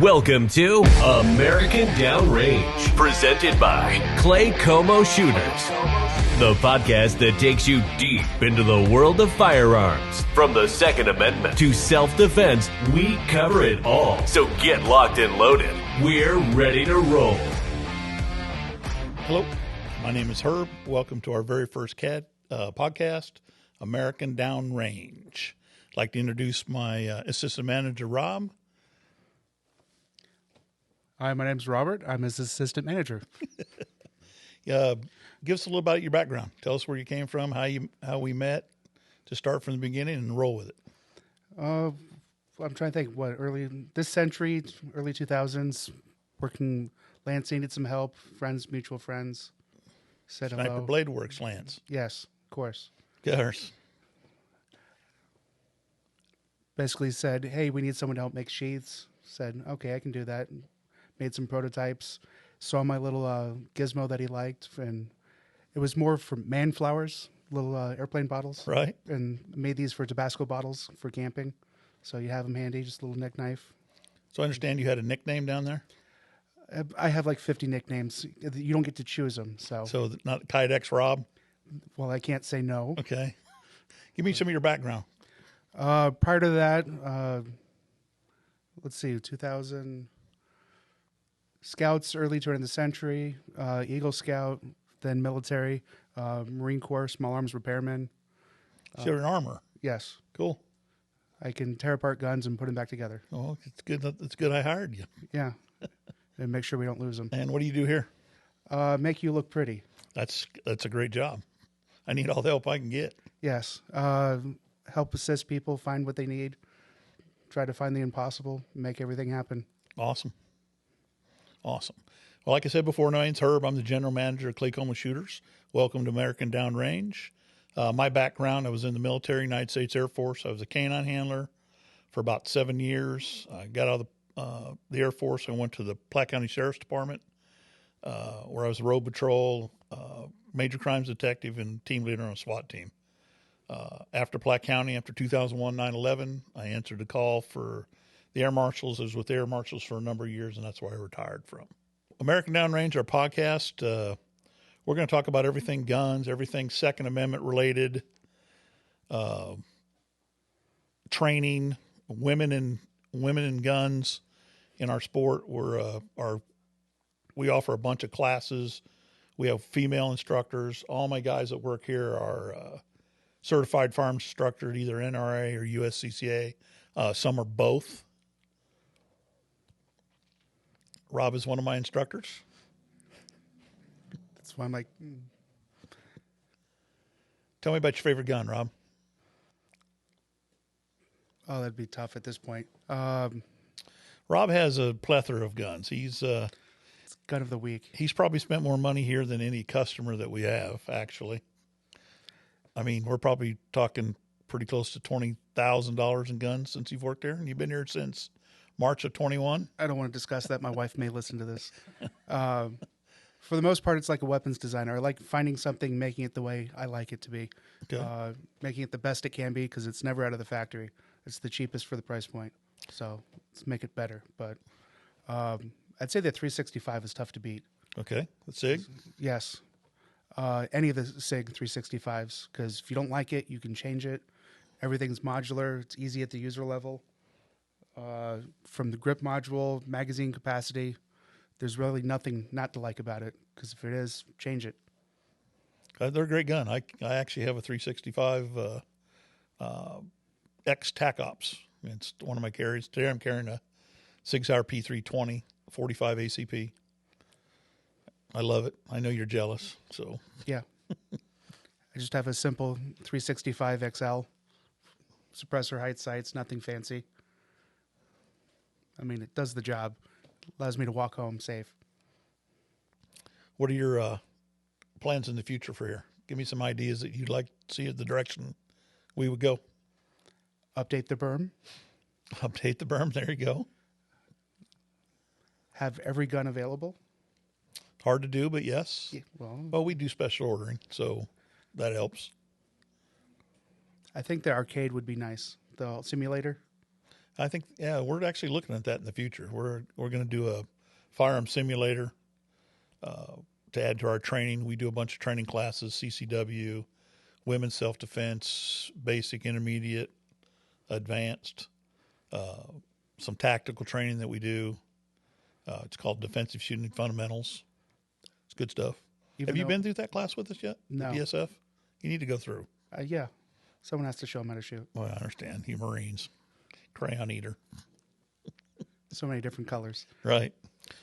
Welcome to American Downrange, presented by Claycomo Shooters, the podcast that takes you deep into the world of firearms. From the Second Amendment to self-defense, we cover it all. So get locked and loaded. We're ready to roll. Hello, my name is Herb. Welcome to our very first podcast, American Downrange. I'd like to introduce my assistant manager, Rob. Hi, my name's Robert. I'm his assistant manager. Give us a little about your background. Tell us where you came from, how we met, to start from the beginning and roll with it. I'm trying to think. This century, early 2000s, working. Lance needed some help. Mutual friends. Said Sniper hello. Blade Works, Lance. Yes, of course. Gutters. Basically said, hey, we need someone to help make sheaths. Said, okay, I can do that. Made some prototypes. Saw my little gizmo that he liked, and it was more for man flowers, little airplane bottles. Right. And made these for Tabasco bottles for camping. So you have them handy, just a little nick knife. So I understand you had a nickname down there? I have like 50 nicknames. You don't get to choose them. So not Kite X Rob? Well, I can't say no. Okay. Give me some of your background. Prior to that, let's see, 2000 Scouts, early turn of the century, Eagle Scout, then military, Marine Corps, small arms repairman. So you're an armor. Yes. Cool. I can tear apart guns and put them back together. Oh, it's good. It's good I hired you. Yeah. And make sure we don't lose them. And what do you do here? Make you look pretty. That's a great job. I need all the help I can get. Yes. Help assist people find what they need. Try to find the impossible. Make everything happen. Awesome. Well, like I said before, my name's Herb. I'm the general manager of Claycomo Shooters. Welcome to American Downrange. My background, I was in the military, United States Air Force. I was a canine handler for about 7 years. I got out of the Air Force. I went to the Platte County Sheriff's Department, where I was a road patrol, major crimes detective, and team leader on a SWAT team. After Platte County, after 2001 9/11, I answered a call for the Air Marshals. I was with the Air Marshals for a number of years, and that's where I retired from. American Downrange, our podcast, we're going to talk about everything guns, everything Second Amendment related, training, women and guns in our sport. We offer a bunch of classes. We have female instructors. All my guys that work here are certified firearms instructors, either NRA or USCCA. Some are both. Rob is one of my instructors. That's why I'm like, Tell me about your favorite gun, Rob. oh, that'd be tough at this point. Rob has a plethora of guns. It's gun of the week. He's probably spent more money here than any customer that we have, actually. I mean, we're probably talking pretty close to $20,000 in guns since you've worked there, and you've been here since March of 21. I don't want to discuss that. My wife may listen to this. For the most part, it's like a weapons designer. I like finding something, making it the way I like it to be, Okay. making it the best it can be because it's never out of the factory. It's the cheapest for the price point. So let's make it better. But I'd say the 365 is tough to beat. Okay. The SIG? Yes. Any of the SIG 365s, because if you don't like it, you can change it. Everything's modular. It's easy at the user level. From the grip module, magazine capacity, there's really nothing not to like about it, because if it is, change it. They're a great gun. I actually have a 365 X TAC Ops. It's one of my carries. Today I'm carrying a SIG Sauer P320 45 ACP. I love it. I know you're jealous. So Yeah. I just have a simple 365 XL suppressor height sights, nothing fancy. I mean, it does the job. Allows me to walk home safe. what are your plans in the future for here? Give me some ideas that you'd like to see the direction we would go. Update the berm. Update the berm. There you go. Have every gun available. Hard to do, but yes. Yeah, Well, we do special ordering, so that helps. I think the arcade would be nice. The simulator. I think, yeah, we're actually looking at that in the future. We're going to do a firearm simulator to add to our training. We do a bunch of training classes, CCW, women's self-defense, basic, intermediate, advanced, some tactical training that we do. It's called Defensive Shooting Fundamentals. It's good stuff. Have you been through that class with us yet? No. The PSF? You need to go through. Yeah. Someone has to show them how to shoot. Well, I understand. You Marines. Crayon eater. So many different colors. Right.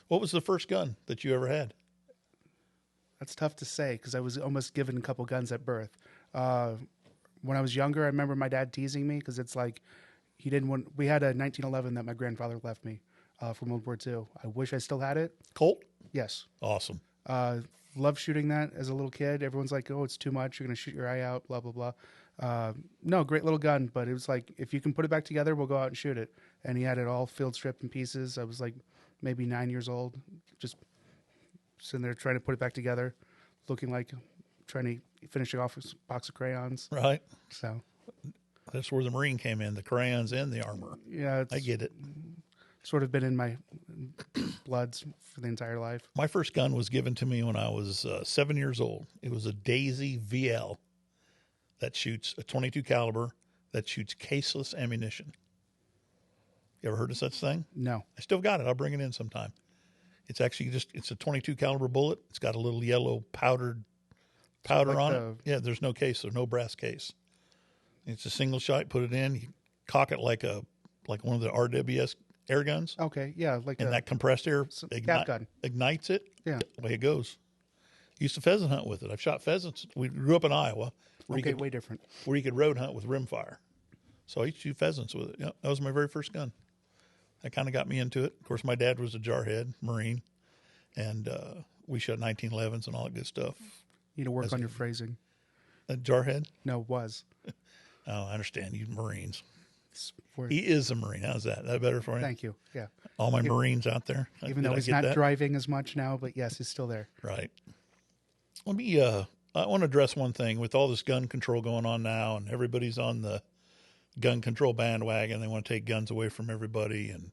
What was the first gun that you ever had? That's tough to say because I was almost given a couple guns at birth. When I was younger, I remember my dad teasing me because it's like he didn't want. We had a 1911 that my grandfather left me from World War II. I wish I still had it. Colt? Yes. Awesome. Loved shooting that as a little kid. Everyone's like, "Oh, it's too much. You're going to shoot your eye out." Blah blah blah. No, great little gun, but it was like if you can put it back together, we'll go out and shoot it. And he had it all field stripped in pieces. I was like maybe 9 years old, just sitting there trying to put it back together, looking like trying to finish it off with a box of crayons. Right. So that's where the Marine came in, the crayons and the armor. yeah, I get it. Sort of been in my bloods for the entire life. My first gun was given to me when I was 7 years old. It was a Daisy VL that shoots a 22 caliber that shoots caseless ammunition. You ever heard of such thing? No. I still got it. I'll bring it in sometime. It's actually it's a 22 caliber bullet. It's got a little yellow powder like on it. Yeah, there's no case. There's no brass case. It's a single shot. Put it in. You cock it like one of the RWS air guns. Okay, yeah, like And that compressed air cap gun ignites it. Yeah. Away it goes. Used to pheasant hunt with it. I've shot pheasants. We grew up in Iowa. Okay, way different. Where you could road hunt with rimfire. So I used to shoot pheasants with it. Yeah, that was my very first gun. That kind of got me into it. Of course, my dad was a jarhead, Marine, and we shot 1911s and all that good stuff. You need to work on your phrasing. A jarhead? No, was. Oh, I understand. You Marines. For, He is a Marine. How's that? Is that better for you? thank you. Yeah. All my Marines out there. Even Did though I he's get not that? driving as much now, but yes, he's still there. Right. Let me, I want to address one thing. With all this gun control going on now, and everybody's on the gun control bandwagon, they want to take guns away from everybody, and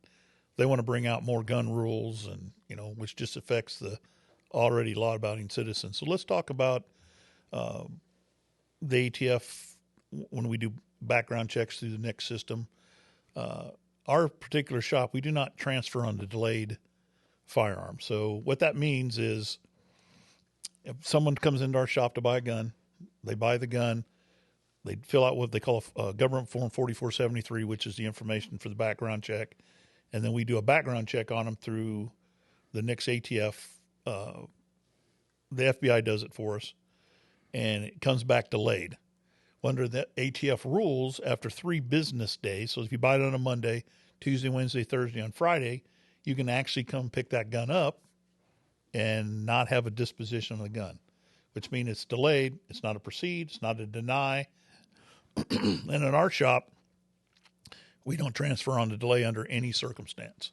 they want to bring out more gun rules, and which just affects the already law-abiding citizens. So let's talk about the ATF when we do background checks through the NICS system. Our particular shop, we do not transfer on the delayed firearm. So what that means is if someone comes into our shop to buy a gun, they buy the gun, they fill out what they call a government form 4473, which is the information for the background check. And then we do a background check on them through the NICS ATF. The FBI does it for us, and it comes back delayed. Under the ATF rules, after 3 business days, so if you buy it on a Monday, Tuesday, Wednesday, Thursday, on Friday, you can actually come pick that gun up and not have a disposition of the gun, which means it's delayed. It's not a proceed. It's not a deny. And in our shop, we don't transfer on the delay under any circumstance.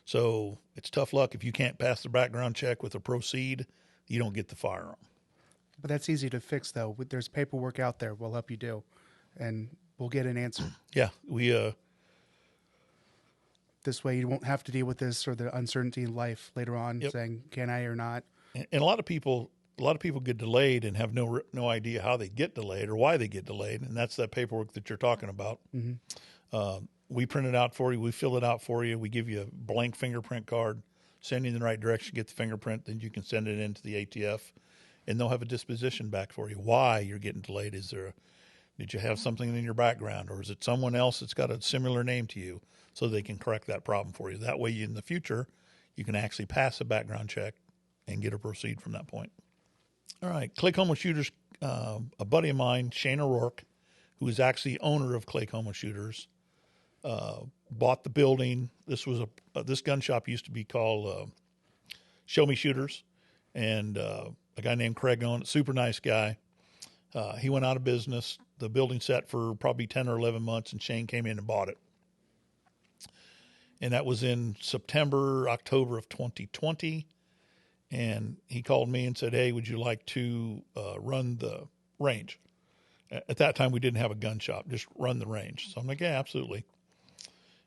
So it's tough luck. If you can't pass the background check with a proceed, you don't get the firearm. But that's easy to fix, though. There's paperwork out there. We'll help you do, and we'll get an answer. Yeah, we. This way, you won't have to deal with this or the uncertainty in life later on, saying, "Can I or not?" And a lot of people get delayed and have no idea how they get delayed or why they get delayed, and that's that paperwork that you're talking about. Mm-hmm. We print it out for you. We fill it out for you. We give you a blank fingerprint card, send you in the right direction, get the fingerprint, then you can send it into the ATF, and they'll have a disposition back for you. Why you're getting delayed? Did you have something in your background, or is it someone else that's got a similar name to you, so they can correct that problem for you? That way, in the future, you can actually pass a background check and get a proceed from that point. All right, Claycomo Shooters, a buddy of mine, Shane O'Rourke, who is actually owner of Claycomo Shooters, bought the building. This gun shop used to be called Show Me Shooters, and a guy named Craig owned it. Super nice guy. He went out of business. The building sat for probably 10 or 11 months, and Shane came in and bought it. And that was in October of 2020. And he called me and said, "Hey, would you like to run the range?" At that time, we didn't have a gun shop, just run the range. So I'm like, "Yeah, absolutely."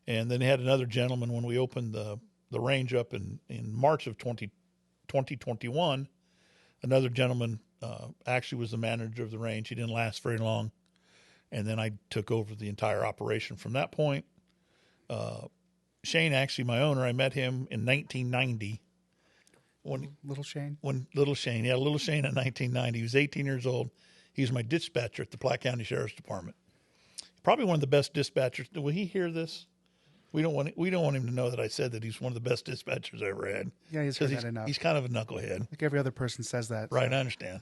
And then they had another gentleman when we opened the range up in March of 2021. Another gentleman actually was the manager of the range. He didn't last very long. And then I took over the entire operation from that point. Shane, actually, my owner, I met him in 1990. Little Shane? Little Shane in 1990. He was 18 years old. He was my dispatcher at the Platte County Sheriff's Department. Probably one of the best dispatchers. Will he hear this? We don't want him to know that I said that he's one of the best dispatchers I ever had. Yeah, he's heard that enough. He's kind of a knucklehead. Like every other person says that. Right, so. I understand.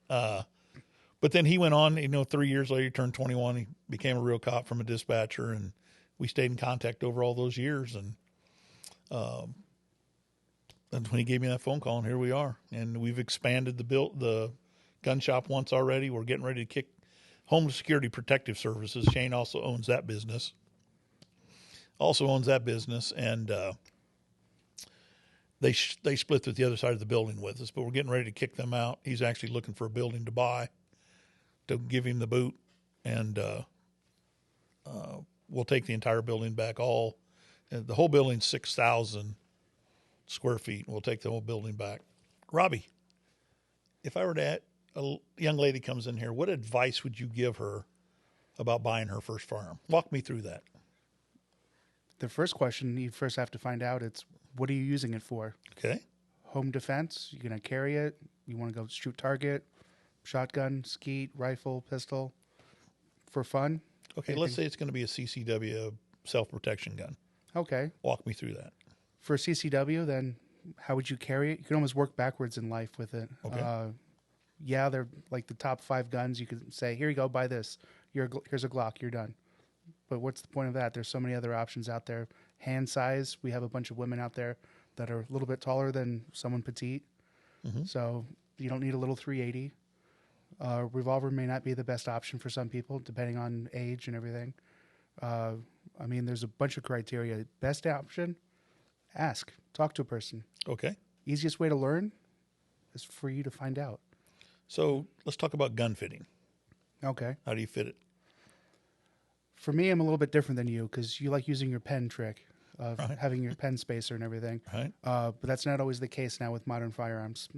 But then he went on. 3 years later, he turned 21. He became a real cop from a dispatcher, and we stayed in contact over all those years. And that's when he gave me that phone call, and here we are. And we've expanded the gun shop once already. We're getting ready to kick Homeland Security Protective Services. Shane also owns that business. And they split with the other side of the building with us, but we're getting ready to kick them out. He's actually looking for a building to buy to give him the boot, and we'll take the entire building back. The whole building's 6,000 square feet. We'll take the whole building back. Robbie, if I were to a young lady comes in here, what advice would you give her about buying her first firearm? Walk me through that. The first question you first have to find out, it's what are you using it for? Okay. Home defense, you're going to carry it. You want to go shoot target, shotgun, skeet, rifle, pistol, for fun. Okay, let's say it's going to be a CCW, self-protection gun. Okay. Walk me through that. For CCW, then how would you carry it? You can almost work backwards in life with it. Okay. They're like the top 5 guns. You could say, here you go, buy this. Here's a Glock, you're done. But what's the point of that? There's so many other options out there. Hand size, we have a bunch of women out there that are a little bit taller than someone petite. Mm-hmm. So you don't need a little 380. Revolver may not be the best option for some people, depending on age and everything. There's a bunch of criteria. Best option, ask. Talk to a person. Okay. Easiest way to learn is for you to find out. So let's talk about gun fitting. Okay. How do you fit it? For me, I'm a little bit different than you because you like using your pen trick of having your pen spacer and everything. Right. But that's not always the case now with modern firearms.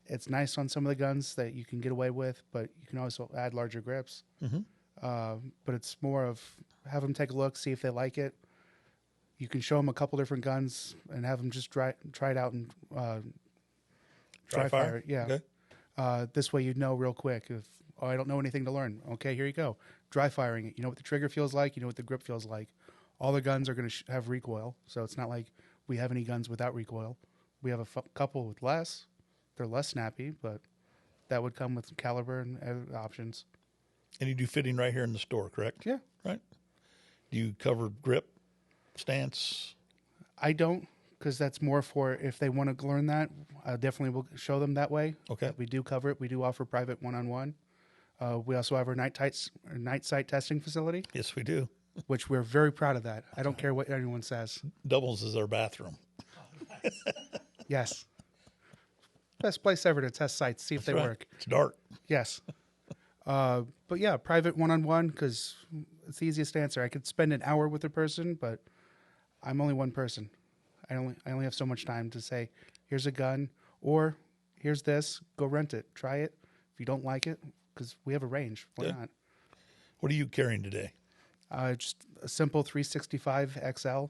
It's nice on some of the guns that you can get away with, but you can also add larger grips. Mm-hmm. But it's more of have them take a look, see if they like it. You can show them a couple different guns and have them just try it out and dry fire it. Yeah. Okay. This way you'd know real quick if, I don't know anything to learn. Okay, here you go. Dry firing it. You know what the trigger feels like. You know what the grip feels like. All the guns are going to have recoil, so it's not like we have any guns without recoil. We have a couple with less. They're less snappy, but that would come with caliber and other options. And you do fitting right here in the store, correct? Yeah. Right. Do you cover grip, stance? I don't, because that's more for if they want to learn that. I definitely will show them that way. Okay. We do cover it. We do offer private one-on-one. We also have our night sight testing facility. Yes, we do. Which we're very proud of that. I don't care what anyone says. Doubles as our bathroom. Yes. Best place ever to test sights, see if they work. It's dark. Yes. But yeah, private one-on-one, because it's the easiest answer. I could spend an hour with a person, but I'm only one person. I only have so much time to say, here's a gun, or here's this, go rent it, try it. If you don't like it, because we have a range, why not? What are you carrying today? Just a simple 365 XL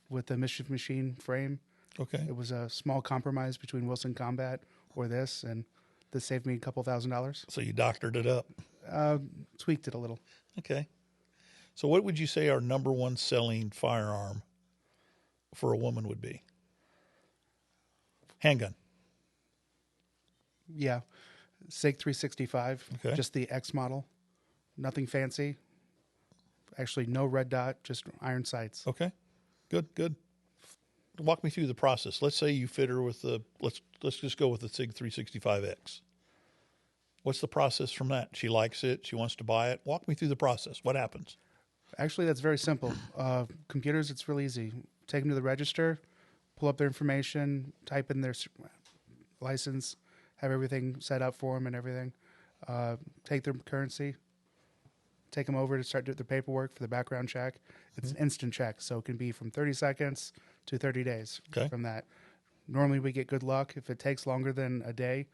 with the Mischief Machine frame. Okay. It was a small compromise between Wilson Combat or this, and this saved me a couple $1,000s. So you doctored it up? Tweaked it a little. Okay. So what would you say our number one selling firearm for a woman would be? Handgun. Yeah. SIG 365, okay. Just the X model. Nothing fancy. Actually, no red dot, just iron sights. Okay. Good. Walk me through the process. Let's say you fit her with let's just go with the SIG 365X. What's the process from that? She likes it. She wants to buy it. Walk me through the process. What happens? Actually, that's very simple. Computers, it's real easy. Take them to the register, pull up their information, type in their license, have everything set up for them and everything. Take their currency, take them over to start doing the paperwork for the background check. It's an instant check, so it can be from 30 seconds to 30 days from that. Normally, we get good luck. If it takes longer than a day,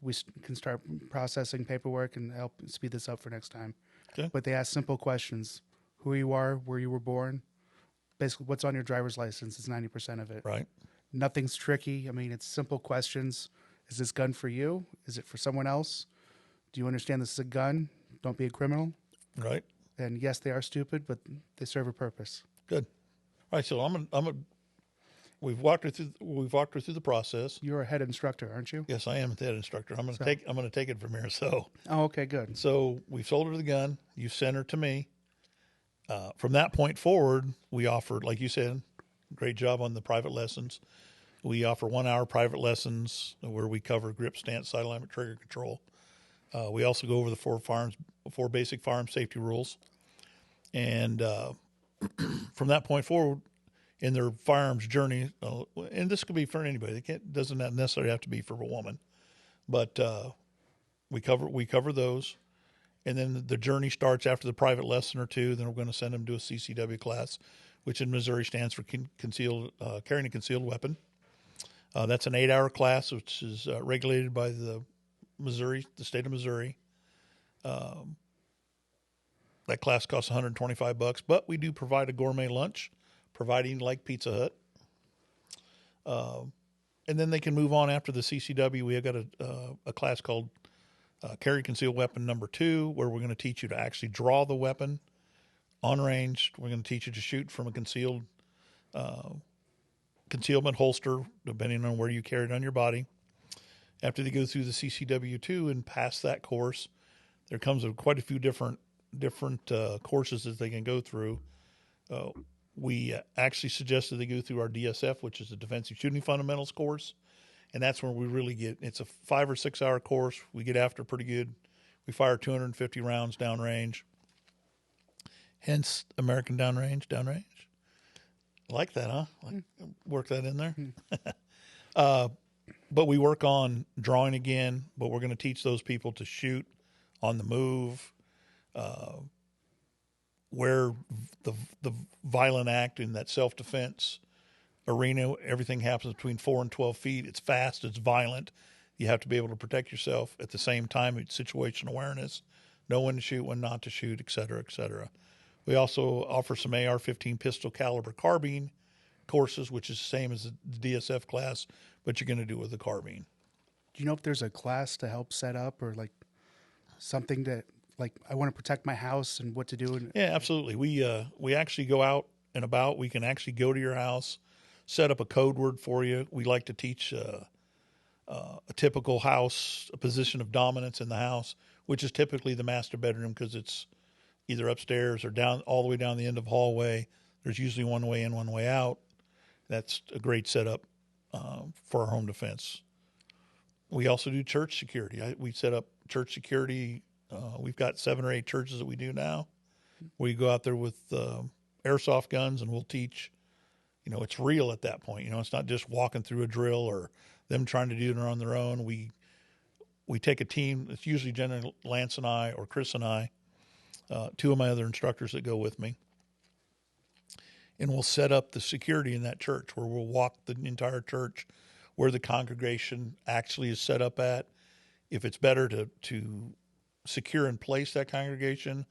we can start processing paperwork and help speed this up for next time. Okay. But they ask simple questions: who you are, where you were born, basically what's on your driver's license is 90% of it. Right. Nothing's tricky. I mean, it's simple questions. Is this gun for you? Is it for someone else? Do you understand this is a gun? Don't be a criminal. Right. And yes, they are stupid, but they serve a purpose. Good. All right. So we've walked her through the process. You're a head instructor, aren't you? Yes, I am the head instructor. I'm going to take it from here. So. Oh, okay, good. So we've sold her the gun. You sent her to me. From that point forward, we offered, like you said, great job on the private lessons. We offer 1 hour private lessons where we cover grip, stance, side alignment, trigger control. We also go over the four basic firearm safety rules. And from that point forward, in their firearms journey, and this could be for anybody. Doesn't necessarily have to be for a woman, but we cover those. And then the journey starts after the private lesson or two. Then we're going to send them to a CCW class, which in Missouri stands for carrying a concealed weapon. That's an 8-hour class, which is regulated by the state of Missouri. That class costs $125, but we do provide a gourmet lunch, providing like Pizza Hut. And then they can move on after the CCW. We have got a class called Carry Concealed Weapon number 2, where we're going to teach you to actually draw the weapon on range. We're going to teach you to shoot from a concealment holster, depending on where you carry it on your body. After they go through the CCW2 and pass that course, there comes quite a few different courses that they can go through. We actually suggested they go through our DSF, which is the Defensive Shooting Fundamentals course. And that's where we really it's a 5 or 6 hour course. We get after pretty good. We fire 250 rounds downrange. Hence, American downrange. Like that, huh? Work that in there. But we work on drawing again, but we're going to teach those people to shoot on the move, where the violent act in that self-defense arena, everything happens between 4 and 12 feet. It's fast, it's violent. You have to be able to protect yourself. At the same time, it's situational awareness, know when to shoot, when not to shoot, et cetera, et cetera. We also offer some AR-15 pistol caliber carbine courses, which is the same as the DSF class, but you're going to do it with a carbine. Do you know if there's a class to help set up, or like something that, like, I want to protect my house and what to do? Yeah, absolutely. We actually go out and about. We can actually go to your house, set up a code word for you. We like to teach a typical house, a position of dominance in the house, which is typically the master bedroom, because it's either upstairs or down all the way down the end of the hallway. There's usually one way in, one way out. That's a great setup for our home defense. We also do church security. We set up church security. We've got 7 or 8 churches that we do now. We go out there with airsoft guns, and we'll teach. It's real at that point. It's not just walking through a drill or them trying to do it on their own. We take a team. It's usually generally Lance and I, or Chris and I, 2 of my other instructors that go with me. And we'll set up the security in that church, where we'll walk the entire church, where the congregation actually is set up at. If it's better to secure and place that congregation,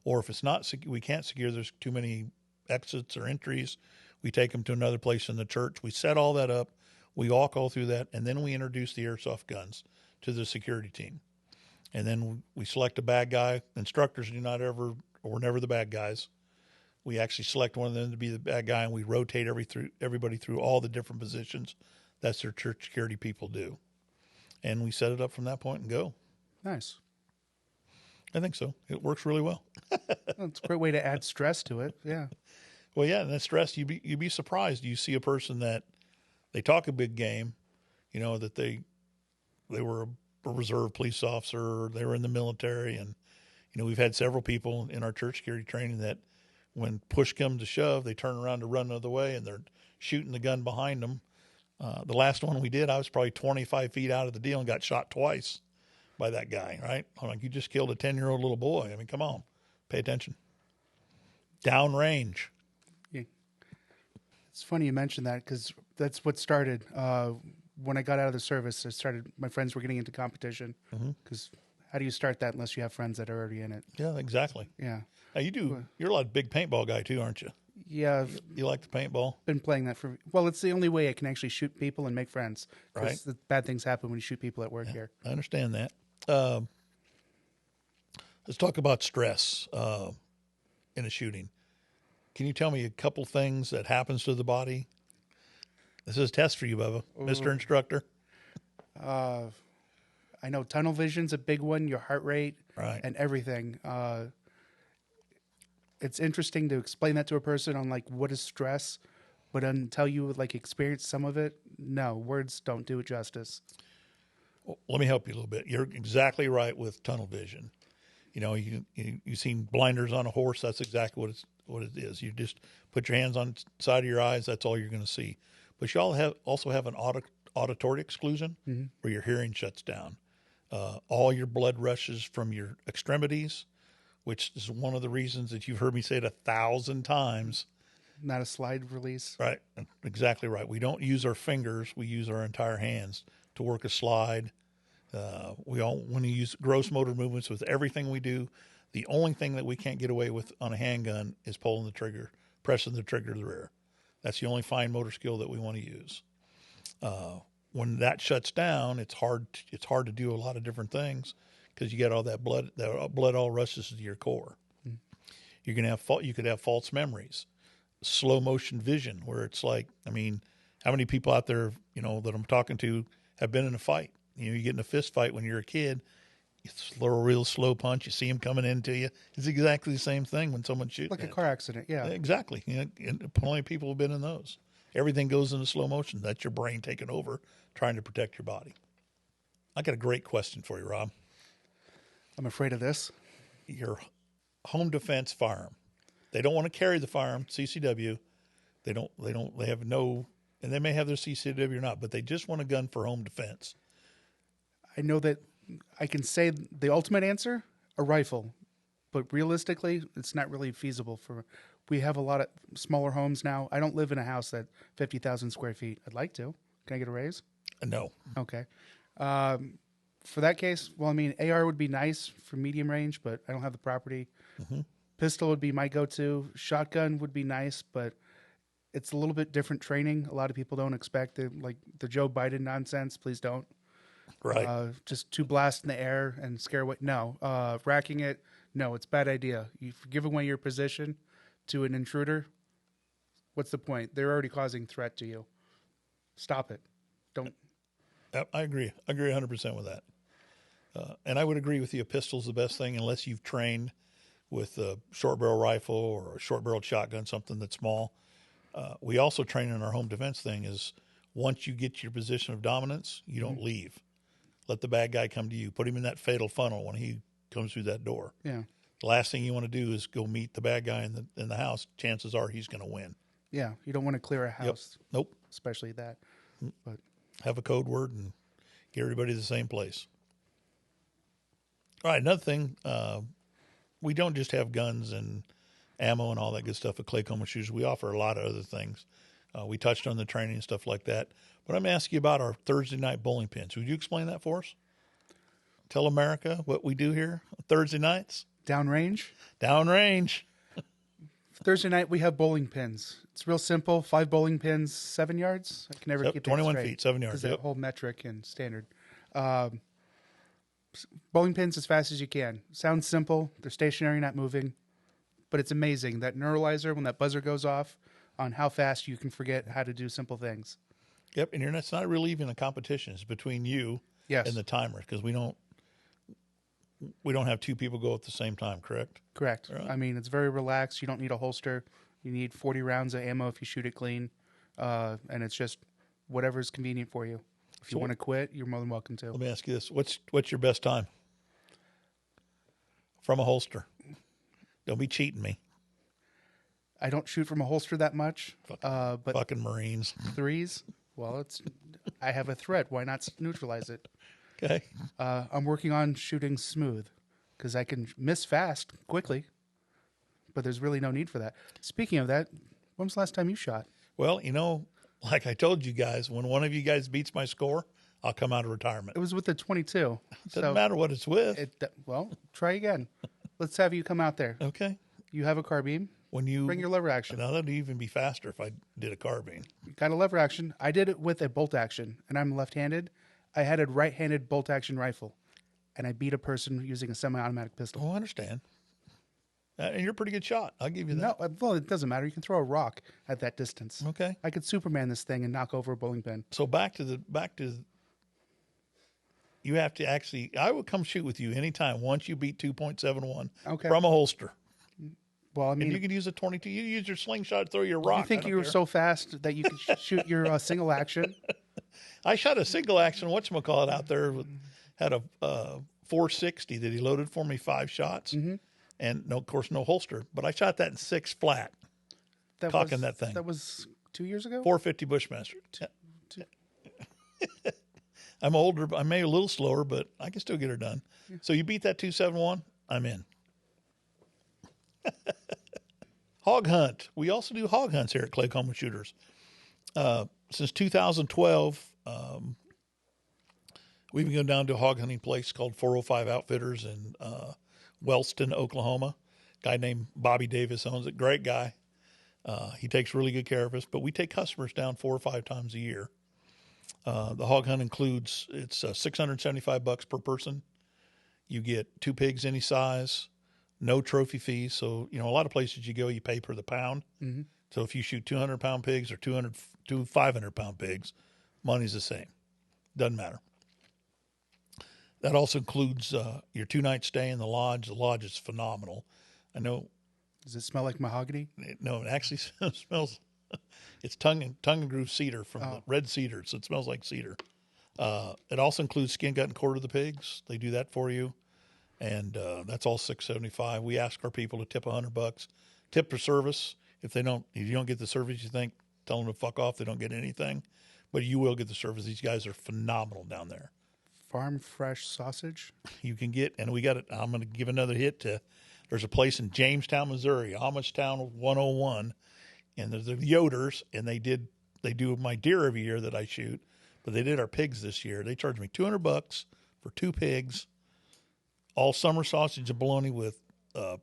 or if it's not, we can't secure, there's too many exits or entries, we take them to another place in the church. We set all that up. We walk all through that, and then we introduce the airsoft guns to the security team. And then we select a bad guy. Instructors we're never the bad guys. We actually select one of them to be the bad guy, and we rotate everybody through all the different positions. That's their church security people do. And we set it up from that point and go. Nice. I think so. It works really well. It's a great way to add stress to it. Yeah. Well, yeah, and that stress, you'd be surprised. You see a person that they talk a big game, that they were a reserve police officer, or they were in the military, and we've had several people in our church security training that, when push comes to shove, they turn around to run the other way, and they're shooting the gun behind them. The last one we did, I was probably 25 feet out of the deal and got shot twice by that guy, right? I'm like, you just killed a 10-year-old little boy. I mean, come on. Pay attention. Downrange. Yeah. It's funny you mentioned that because that's what started. When I got out of the service, my friends were getting into competition because how do you start that unless you have friends that are already in it? Yeah, exactly. Yeah. Now you're a lot of big paintball guy too, aren't you? Yeah. You like the paintball? Been playing that well, it's the only way I can actually shoot people and make friends. Right. Because the bad things happen when you shoot people at work here. I understand that. Let's talk about stress in a shooting. Can you tell me a couple things that happens to the body? This is a test for you, Bubba, Mr. Instructor. I know tunnel vision's a big one, your heart rate, Right. and everything. It's interesting to explain that to a person on like what is stress, but until you like experience some of it, no, words don't do it justice. Well, let me help you a little bit. You're exactly right with tunnel vision. You know, you've seen blinders on a horse. That's exactly what it is. You just put your hands on the side of your eyes. That's all you're going to see. But you also have an auditory exclusion where your hearing shuts down. All your blood rushes from your extremities, which is one of the reasons that you've heard me say it 1,000 times. Not a slide release. Right. Exactly right. We don't use our fingers. We use our entire hands to work a slide. We all want to use gross motor movements with everything we do. The only thing that we can't get away with on a handgun is pulling the trigger, pressing the trigger to the rear. That's the only fine motor skill that we want to use. When that shuts down, it's hard to do a lot of different things because you get all that blood. That blood all rushes to your core. You could have false memories, slow motion vision, where it's like, I mean, how many people out there, that I'm talking to have been in a fight? You get in a fist fight when you're a kid. You throw a real slow punch. You see him coming into you. It's exactly the same thing when someone's shooting. Like a car accident, yeah. Exactly. And plenty of people have been in those. Everything goes into slow motion. That's your brain taking over, trying to protect your body. I got a great question for you, Rob. I'm afraid of this. Your home defense firearm. They don't want to carry the firearm, CCW. They have no, and they may have their CCW or not, but they just want a gun for home defense. I know that I can say the ultimate answer, a rifle. But realistically, it's not really feasible we have a lot of smaller homes now. I don't live in a house that's 50,000 square feet. I'd like to. Can I get a raise? No. Okay. For that case, well, I mean, AR would be nice for medium range, but I don't have the property. Pistol would be my go-to. Shotgun would be nice, but it's a little bit different training. A lot of people don't expect it, like the Joe Biden nonsense. Please don't. Right. Just two blasts in the air and scare away. No. Racking it. No, it's a bad idea. You've given away your position to an intruder. What's the point? They're already causing threat to you. Stop it. Don't. I agree. I agree 100% with that. And I would agree with you. A pistol's the best thing unless you've trained with a short barrel rifle or a short barreled shotgun, something that's small. We also train in our home defense thing is once you get to your position of dominance, you don't leave. Let the bad guy come to you. Put him in that fatal funnel when he comes through that door. Yeah. The last thing you want to do is go meet the bad guy in the house. Chances are he's going to win. Yeah. You don't want to clear a house. Yep. Nope. Especially that. But have a code word and get everybody to the same place. All right. Another thing, we don't just have guns and ammo and all that good stuff at Claycomo Shooters. We offer a lot of other things. We touched on the training and stuff like that. But I'm asking you about our Thursday night bowling pins. Would you explain that for us? Tell America what we do here on Thursday nights. Downrange? Downrange. Thursday night, we have bowling pins. It's real simple. 5 bowling pins, 7 yards. I can never keep 21 that straight. feet, 7 yards. Is that whole metric and standard. Bowling pins as fast as you can. Sounds simple. They're stationary, not moving. But it's amazing. That neuralizer, when that buzzer goes off, on how fast you can forget how to do simple things. Yep, and it's not really even a competition. It's between you and the timer because we don't have 2 people go at the same time, correct? Correct. Right. I mean, it's very relaxed. You don't need a holster. You need 40 rounds of ammo if you shoot it clean. And it's just whatever's convenient for you. If you want to quit, you're more than welcome to. Let me ask you this. What's your best time? From a holster. Don't be cheating me. I don't shoot from a holster that much. But fucking Marines. 3s, well, I have a threat. Why not neutralize it? Okay. I'm working on shooting smooth because I can miss fast, quickly. but there's really no need for that. Speaking of that, when was the last time you shot? Well, like I told you guys, when one of you guys beats my score, I'll come out of retirement. It was with the 22. Doesn't matter what it's with. Well, try again. Let's have you come out there. Okay. You have a carbine. When you bring your lever action. Now that'd even be faster if I did a carbine. You got a lever action. I did it with a bolt action, and I'm left-handed. I had a right-handed bolt action rifle, and I beat a person using a semi-automatic pistol. Oh, I understand. And you're a pretty good shot. I'll give you that. No, well, it doesn't matter. You can throw a rock at that distance. Okay. I could Superman this thing and knock over a bowling pin. So back to you have to actually. I would come shoot with you anytime once you beat 2.71 from a holster. Well, I mean, and you can use a 22. You use your slingshot, throw your rock. You think you were so fast that you could shoot your single action? I shot a single action. Whatchamacallit out there had a 460 that he loaded for me 5 shots, and of course no holster. But I shot that in 6 flat, cocking that thing. That was 2 years ago. 450 Bushmaster. I'm older. I may be a little slower, but I can still get her done. Yeah. So you beat that 271. I'm in. Hog hunt. We also do hog hunts here at Claycomo Shooters. Since 2012, we've been going down to a hog hunting place called 405 Outfitters in Wellston, Oklahoma. A guy named Bobby Davis owns it. Great guy. He takes really good care of us, but we take customers down 4 or 5 times a year. The hog hunt includes, it's $675 per person. You get 2 pigs any size. No trophy fees. So, a lot of places you go, you pay per the pound. Mm-hmm. So if you shoot 200-pound pigs or 500-pound pigs, money's the same. Doesn't matter. That also includes your 2-night stay in the lodge. The lodge is phenomenal. I know. Does it smell like mahogany? No, it actually smells. It's tongue and groove cedar from the red cedar, so it smells like cedar. It also includes skin, gut, and quarter of the pigs. They do that for you. And that's all $675. We ask our people to tip $100. Tip for service. If you don't get the service you think, tell them to fuck off. They don't get anything, but you will get the service. These guys are phenomenal down there. Farm fresh sausage. You can get, and we got it. I'm going to give another hit to. There's a place in Jamestown, Missouri, Amishtown 101, and there's the Yoders, and they do my deer every year that I shoot, but they did our pigs this year. They charged me $200 for 2 pigs. All summer sausage and bologna with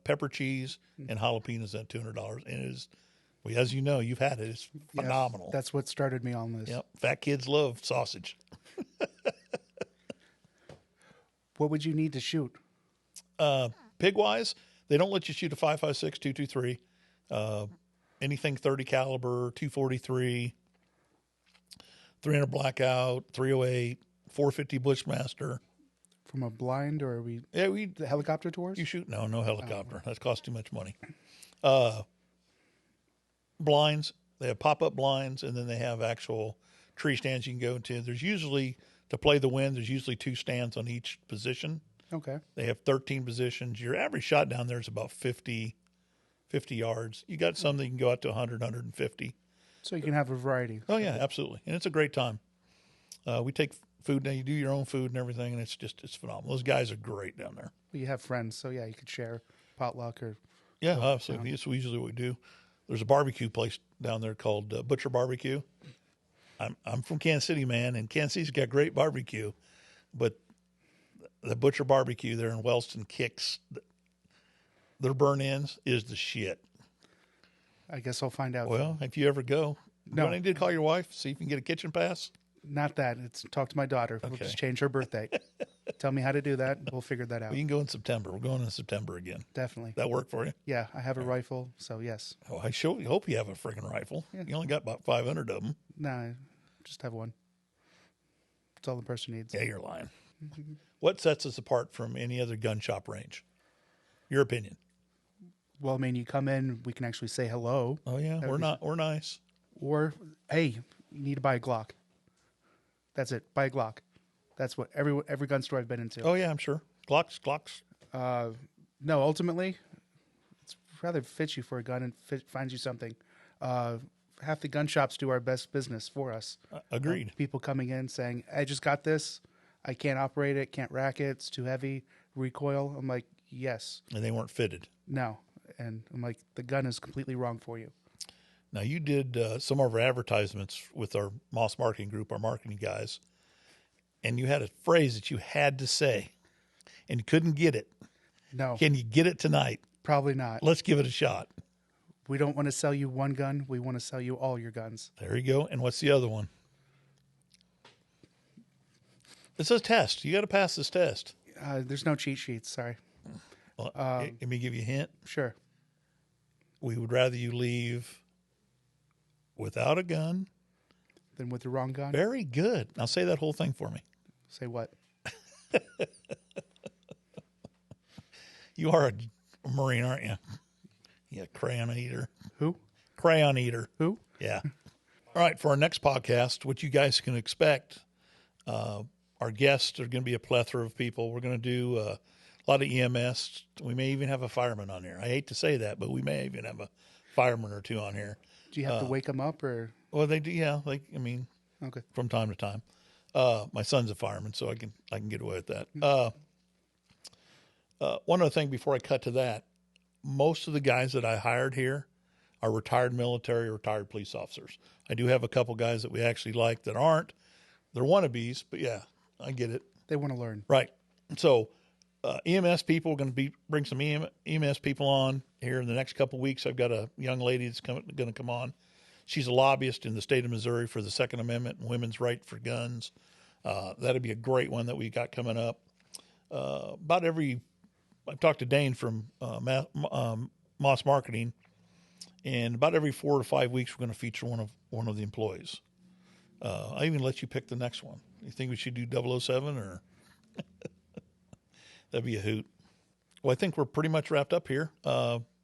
pepper cheese and jalapenos at $200. And it is, well, as you know, you've had it. It's phenomenal. Yes, that's what started me on this. Yep. Fat kids love sausage. What would you need to shoot? Pig-wise, they don't let you shoot a 5.56, 223. Anything 30 caliber, 243, 300 blackout, 308, 450 Bushmaster. From a blind, or are we? Yeah, the helicopter tours. You shoot? No helicopter. That costs too much money. Blinds. They have pop-up blinds, and then they have actual tree stands you can go to. There's usually, to play the wind, there's usually 2 stands on each position. Okay. They have 13 positions. Your average shot down there is about 50 yards. You got some that you can go out to 100, 150. So you can have a variety. Oh yeah, absolutely, and it's a great time. We take food now. You do your own food and everything, and it's phenomenal. Those guys are great down there. Well, you have friends, so yeah, you could share potluck or. Yeah, absolutely. It's usually what we do. There's a barbecue place down there called Butcher Barbecue. I'm from Kansas City, man, and Kansas City's got great barbecue, but the Butcher Barbecue there in Wellston kicks. Their burn-ins is the shit. I guess I'll find out. Well, if you ever go, no, I need to call your wife, see if you can get a kitchen pass. Not that. It's talk to my daughter. Okay. We'll just change her birthday. Tell me how to do that. We'll figure that out. We can go in September. We're going in September again. Definitely. That work for you? Yeah, I have a rifle, so yes. Oh, I hope you have a freaking rifle. Yeah. You only got about 500 of them. Nah, I just have one. That's all the person needs. Yeah, you're lying. What sets us apart from any other gun shop range? Your opinion? Well, I mean, you come in, we can actually say hello. Oh yeah, we're nice. Or hey, you need to buy a Glock. That's it. Buy a Glock. That's what every gun store I've been into. Oh yeah, I'm sure. Glocks. No, ultimately, it's rather fits you for a gun and finds you something. Half the gun shops do our best business for us. Agreed. People coming in saying, "I just got this. I can't operate it. Can't rack it. It's too heavy. Recoil." I'm like, "Yes." And they weren't fitted. No, And I'm like, the gun is completely wrong for you. Now, you did some of our advertisements with our Moss Marketing Group, our marketing guys, and you had a phrase that you had to say, and you couldn't get it. No, Can you get it tonight? probably not. Let's give it a shot. We don't want to sell you one gun. We want to sell you all your guns. There you go. And what's the other one? It's a test. You got to pass this test. There's no cheat sheets. Sorry. Well, let me give you a hint. Sure. We would rather you leave without a gun. Then with the wrong gun. Very good. Now say that whole thing for me. Say what? You are a Marine, aren't you? Yeah, crayon eater. Who? Crayon eater. Who? Yeah. All right, for our next podcast, what you guys can expect, our guests are going to be a plethora of people. We're going to do a lot of EMS. We may even have a fireman on here. I hate to say that, but we may even have a fireman or two on here. Do you have to wake them up or? Well, they do. Yeah, Okay. from time to time. My son's a fireman, so I can get away with that. One other thing before I cut to that, most of the guys that I hired here are retired military or retired police officers. I do have a couple guys that we actually like that aren't. They're wannabes, but yeah, I get it. They want to learn. Right. So EMS people are going to bring some EMS people on here in the next couple of weeks. I've got a young lady that's going to come on. She's a lobbyist in the state of Missouri for the Second Amendment and women's right for guns. That'd be a great one that we got coming up. I've talked to Dane from Moss Marketing, and about every 4 to 5 weeks we're going to feature one of the employees. I even let you pick the next one. You think we should do 007 or? That'd be a hoot. Well, I think we're pretty much wrapped up here.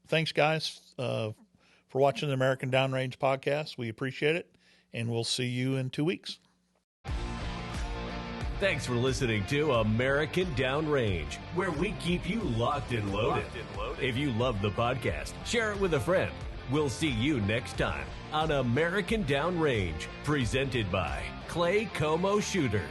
Thanks, guys, for watching the American Downrange podcast. We appreciate it, and we'll see you in 2 weeks. Thanks for listening to American Downrange, where we keep you locked and loaded. If you love the podcast, share it with a friend. We'll see you next time on American Downrange, presented by Claycomo Shooters.